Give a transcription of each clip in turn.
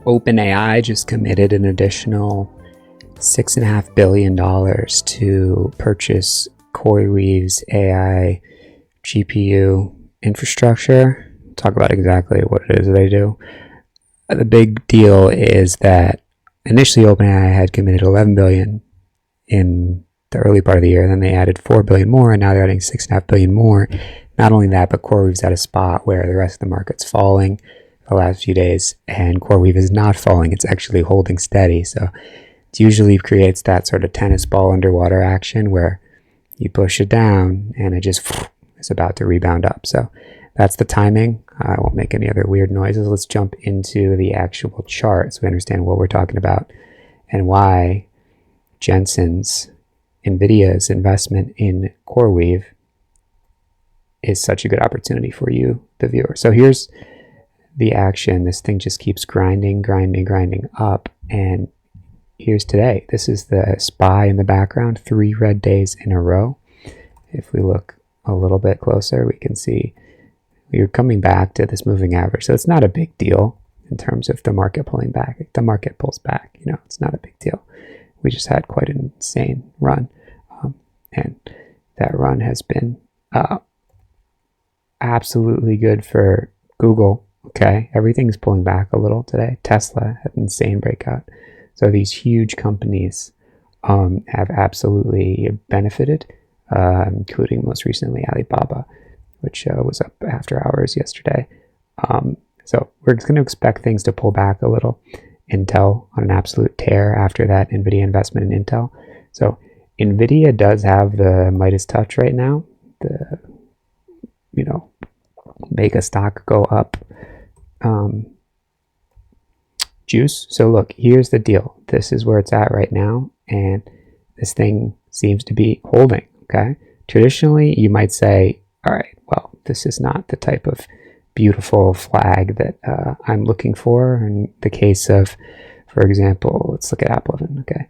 OpenAI just committed an additional $6.5 billion to purchase CoreWeave's AI GPU infrastructure. Talk about exactly what it is they do. The big deal is that initially OpenAI had committed $11 billion in the early part of the year, then they added $4 billion more, and now they're adding $6.5 billion more. Not only that, but CoreWeave's at a spot where the rest of the market's falling the last few days, and CoreWeave is not falling, it's actually holding steady. So it usually creates that sort of tennis ball underwater action where you push it down and it just is about to rebound up. So that's the timing. I won't make any other weird noises. Let's jump into the actual chart so we understand what we're talking about and why Jensen's, NVIDIA's investment in CoreWeave is such a good opportunity for you, the viewer. So here's the action. This thing just keeps grinding up, and here's today. This is the SPY in the background, 3 red days in a row. If we look a little bit closer, we can see we're coming back to this moving average. So it's not a big deal in terms of the market pulling back. If the market pulls back, it's not a big deal. We just had quite an insane run, and that run has been absolutely good for Google. Okay, everything's pulling back a little today. Tesla had an insane breakout. So these huge companies have absolutely benefited, including most recently Alibaba, which was up after hours yesterday. So we're going to expect things to pull back a little. Intel on an absolute tear after that NVIDIA investment in Intel. So NVIDIA does have the Midas touch right now. The, make a stock go up juice. So look, here's the deal. This is where it's at right now, and this thing seems to be holding, okay? Traditionally, you might say, all right, well, this is not the type of beautiful flag that I'm looking for. In the case of, for example, let's look at AppLovin, okay?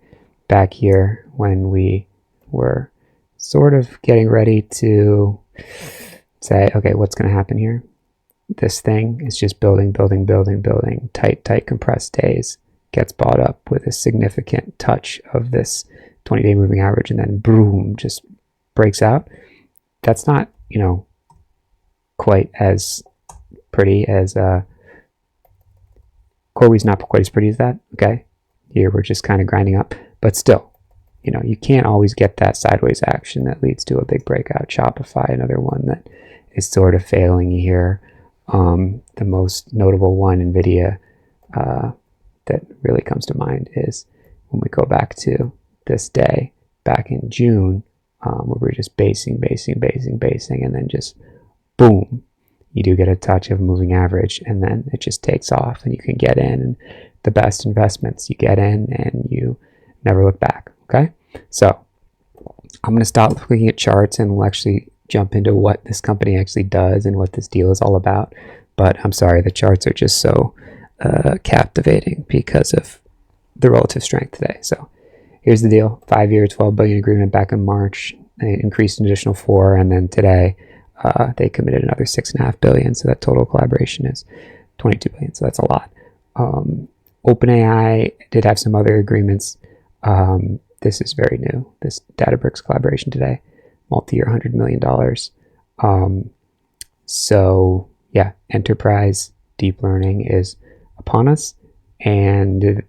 Back here when we were sort of getting ready to say, okay, what's going to happen here? This thing is just building, tight compressed days, gets bought up with a significant touch of this 20-day moving average, and then boom, just breaks out. That's not, quite as pretty as CoreWeave's not quite as pretty as that. Okay, here we're just kind of grinding up, but still, you can't always get that sideways action that leads to a big breakout. Shopify, another one that is sort of failing here. The most notable one, NVIDIA, that really comes to mind is when we go back to this day back in June, where we're just basing, and then just boom, you do get a touch of moving average, and then it just takes off, and you can get in. And the best investments, you get in and you never look back. Okay, so I'm going to stop looking at charts, and we'll actually jump into what this company actually does and what this deal is all about. But I'm sorry, the charts are just so captivating because of the relative strength today. So here's the deal: 5-year, $12 billion agreement back in March. They increased an additional 4, and then today they committed another $6.5 billion. So that total collaboration is $22 billion. So that's a lot. OpenAI did have some other agreements. This is very new. This Databricks collaboration today, multi-year, $100 million. So yeah, enterprise deep learning is upon us, and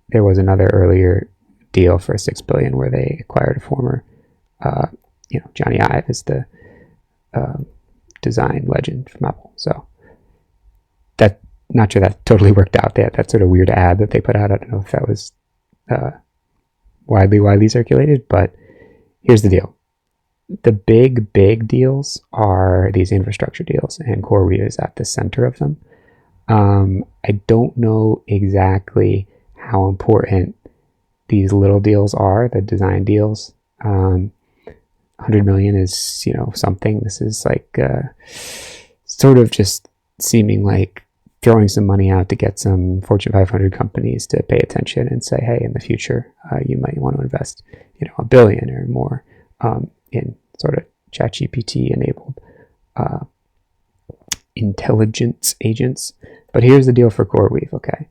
there was another earlier deal for $6 billion where they acquired a former, Johnny Ive is the design legend from Apple. So that, not sure that totally worked out. That sort of weird ad that they put out, I don't know if that was widely circulated, but here's the deal. The big deals are these infrastructure deals, and CoreWeave is at the center of them. I don't know exactly how important these little deals are, the design deals. 100 million is, something. This is like sort of just seeming like throwing some money out to get some Fortune 500 companies to pay attention and say, hey, in the future, you might want to invest, $1 billion or more in sort of ChatGPT enabled intelligence agents. But here's the deal for CoreWeave, okay?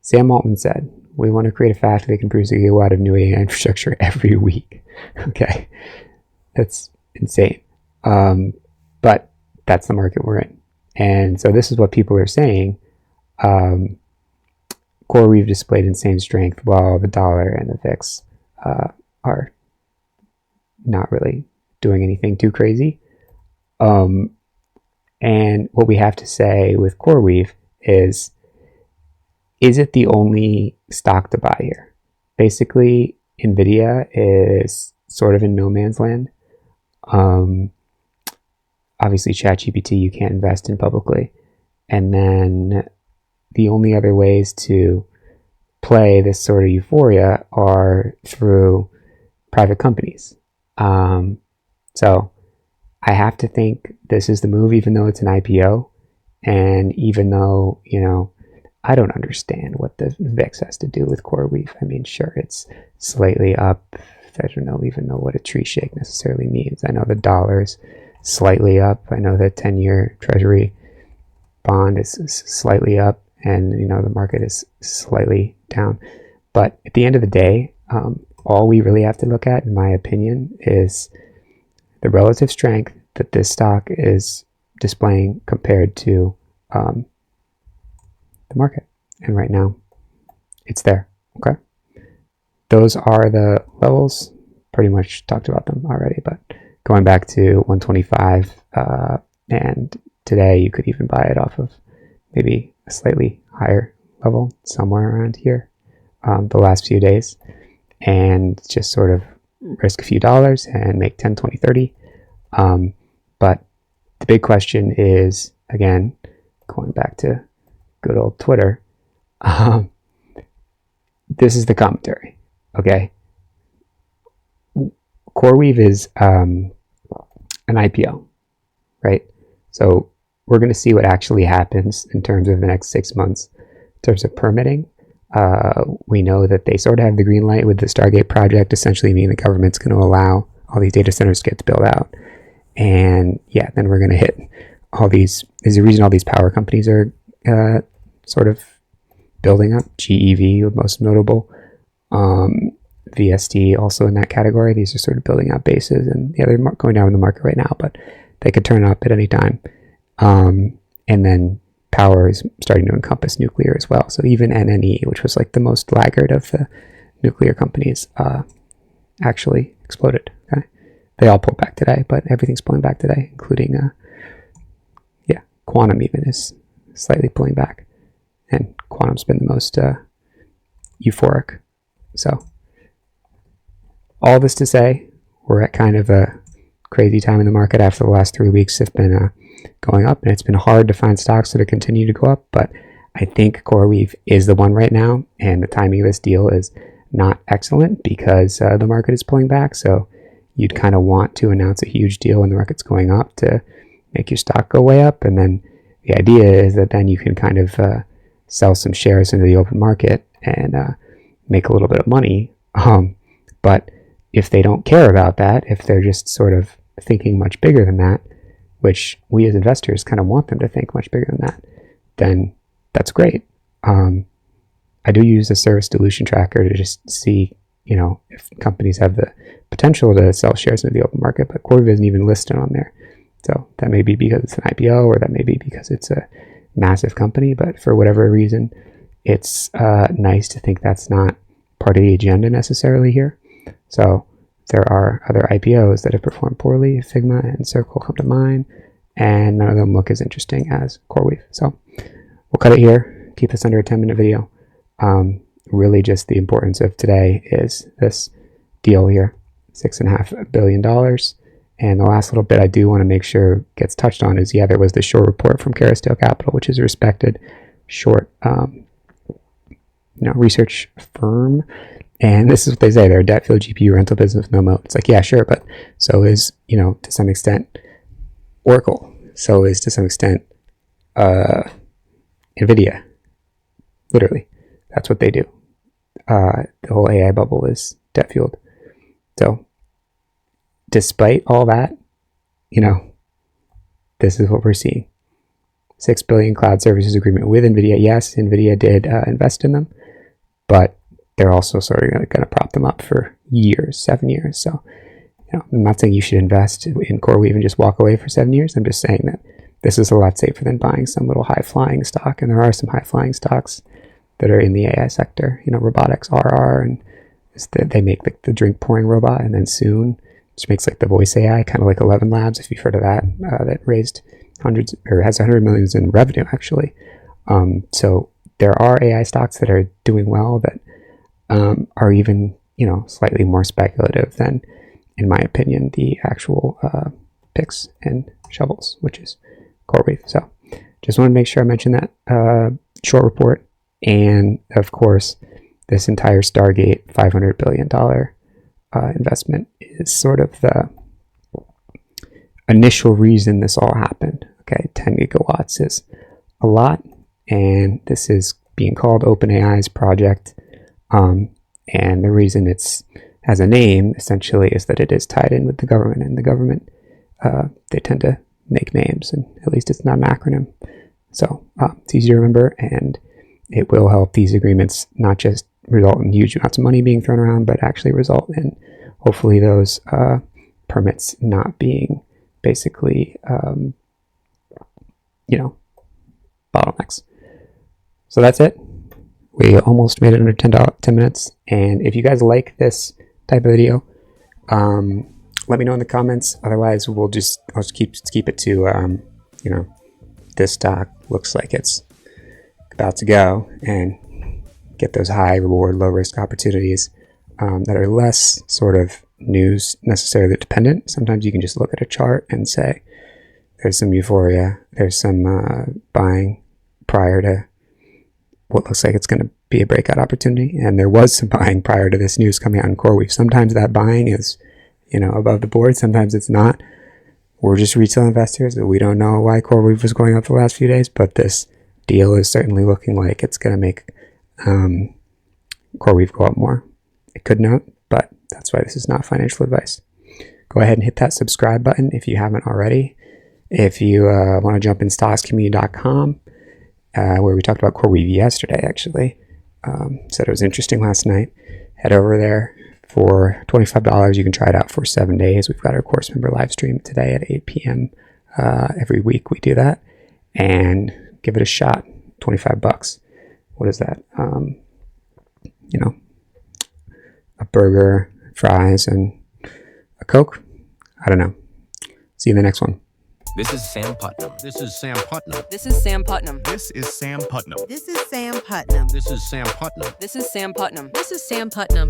Sam Altman said, "We want to create a factory that can produce a gigawatt of new AI infrastructure every week." Okay, that's insane. But that's the market we're in. And so this is what people are saying. CoreWeave displayed insane strength while the dollar and the VIX are not really doing anything too crazy. And what we have to say with CoreWeave is it the only stock to buy here? Basically, NVIDIA is sort of in no man's land. Obviously, ChatGPT you can't invest in publicly. And then the only other ways to play this sort of euphoria are through private companies. So I have to think this is the move, even though it's an IPO. And even though, I don't understand what the VIX has to do with CoreWeave. I mean, sure, it's slightly up. I don't even know what a tree shake necessarily means. I know the dollar's slightly up. I know the 10-year Treasury bond is slightly up, and the market is slightly down. But at the end of the day, all we really have to look at, in my opinion, is the relative strength that this stock is displaying compared to the market. And right now, it's there. Okay. Those are the levels. Pretty much talked about them already, but going back to 125, and today you could even buy it off of maybe a slightly higher level, somewhere around here, the last few days, and just sort of risk a few dollars and make 10, 20, 30. But the big question is, again, going back to good old Twitter, this is the commentary, okay? CoreWeave is an IPO, right? So we're going to see what actually happens in terms of the next 6 months in terms of permitting. We know that they sort of have the green light with the Stargate project, essentially meaning the government's going to allow all these data centers to get built out. And yeah, then we're going to hit all these. There's a reason all these power companies are sort of building up. GEV, most notable. VST also in that category. These are sort of building out bases, and yeah, they're going down in the market right now, but they could turn up at any time. And then power is starting to encompass nuclear as well. So even NNE, which was like the most laggard of the nuclear companies, actually exploded. Okay? They all pulled back today, but everything's pulling back today, including, quantum even is slightly pulling back. And quantum's been the most euphoric. So all this to say, we're at kind of a crazy time in the market after the last 3 weeks have been going up, and it's been hard to find stocks that are continue to go up, but I think CoreWeave is the one right now, and the timing of this deal is not excellent because the market is pulling back. So you'd kind of want to announce a huge deal when the market's going up to make your stock go way up, and then the idea is that then you can kind of sell some shares into the open market and make a little bit of money. But if they don't care about that, if they're just sort of thinking much bigger than that, which we as investors kind of want them to think much bigger than that, then that's great. I do use a service dilution tracker to just see, if companies have the potential to sell shares into the open market, but CoreWeave isn't even listed on there. So that may be because it's an IPO, or that may be because it's a massive company, but for whatever reason, it's nice to think that's not part of the agenda necessarily here. So there are other IPOs that have performed poorly. Figma and Circle come to mind, and none of them look as interesting as CoreWeave. So we'll cut it here, keep this under a 10-minute video. Really just the importance of today is this deal here, $6.5 billion. And the last little bit I do want to make sure gets touched on is, there was the short report from Carousel Capital, which is a respected short research firm. And this is what they say: they're a debt-filled GPU rental business with no moat. It's like, yeah, sure, but so is, to some extent, Oracle. So is, to some extent, NVIDIA. Literally, that's what they do. The whole AI bubble is debt-fueled. So despite all that, this is what we're seeing. $6 billion cloud services agreement with NVIDIA. Yes, NVIDIA did invest in them, but they're also sort of going to prop them up for years, 7 years. So, I'm not saying you should invest in CoreWeave and just walk away for 7 years. I'm just saying that this is a lot safer than buying some little high-flying stock, and there are some high-flying stocks that are in the AI sector. Robotics, RR, and they make the drink pouring robot, and then soon, which makes like the voice AI, kind of like 11 Labs, if you've heard of that, that raised hundreds, or has 100 millions in revenue actually. So there are AI stocks that are doing well that are even slightly more speculative than, in my opinion, the actual picks and shovels, which is CoreWeave. So just want to make sure I mention that short report, and of course this entire Stargate $500 billion investment is sort of the initial reason this all happened. Okay, 10 gigawatts is a lot, and this is being called OpenAI's project. And the reason it's has a name essentially is that it is tied in with the government, and the government they tend to make names, and at least it's not an acronym. So it's easy to remember, and it will help these agreements not just result in huge amounts of money being thrown around, but actually result in hopefully those permits not being basically, bottlenecks. So that's it. We almost made it under 10 minutes. And if you guys like this type of video, let me know in the comments. Otherwise, I'll just keep it to, this stock looks like it's about to go, and get those high reward, low risk opportunities that are less sort of news necessarily dependent. Sometimes you can just look at a chart and say, there's some euphoria, there's some buying prior to what looks like it's going to be a breakout opportunity. And there was some buying prior to this news coming out in CoreWeave. Sometimes that buying is, above the board. Sometimes it's not. We're just retail investors. We don't know why CoreWeave was going up the last few days, but this deal is certainly looking like it's going to make CoreWeave go up more. It could not, but that's why this is not financial advice. Go ahead and hit that subscribe button if you haven't already. If you want to jump in stockscommunity.com, where we talked about CoreWeave yesterday, actually. Said it was interesting last night. Head over there. For $25, you can try it out for 7 days. We've got our course member live stream today at 8 p.m. Every week we do that. And give it a shot. $25. What is that? A burger, fries, and a Coke? I don't know. See you in the next one. This is Sam Putnam. This is Sam Putnam. This is Sam Putnam. This is Sam Putnam. This is Sam Putnam. This is Sam Putnam. This is Sam Putnam. This is Sam Putnam.